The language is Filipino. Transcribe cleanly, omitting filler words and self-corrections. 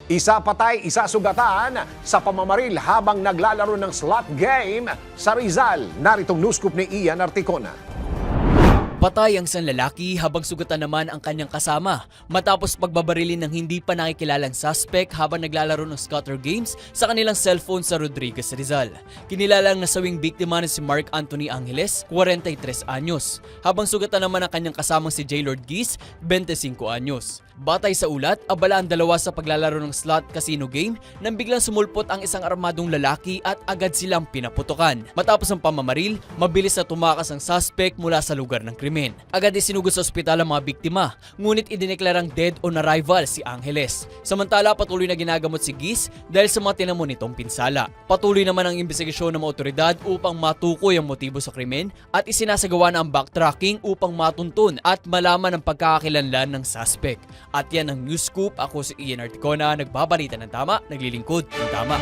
Isa patay, isa sugatan sa pamamaril habang naglalaro ng slot game sa Rizal. Naritong news scoop ni Ian Articona. Patay ang isang lalaki habang sugatan naman ang kanyang kasama matapos pagbabarilin ng hindi pa nakikilalang suspect habang naglalaro ng scatter games sa kanilang cellphone sa Rodriguez, Rizal. Kinilala ang nasawing biktima na si Mark Anthony Angeles, 43 anyos, habang sugatan naman ang kanyang kasamang si J. Lord Giz, 25 anyos. Batay sa ulat, abala ang dalawa sa paglalaro ng slot casino game nang biglang sumulpot ang isang armadong lalaki at agad silang pinaputukan. Matapos ang pamamaril, mabilis na tumakas ang suspect mula sa lugar ng krimen. Agad isinugod sa ospital ang mga biktima, ngunit idineklarang dead on arrival si Angeles. Samantala, patuloy na ginagamot si Giz dahil sa mga tinamo nitong pinsala. Patuloy naman ang investigasyon ng mga otoridad upang matukoy ang motibo sa krimen at isinasagawa na ang backtracking upang matuntun at malaman ang pagkakakilanlan ng suspect. At yan ang news scoop. Ako si Ian Articona, nagbabalita ng tama, naglilingkod ng tama.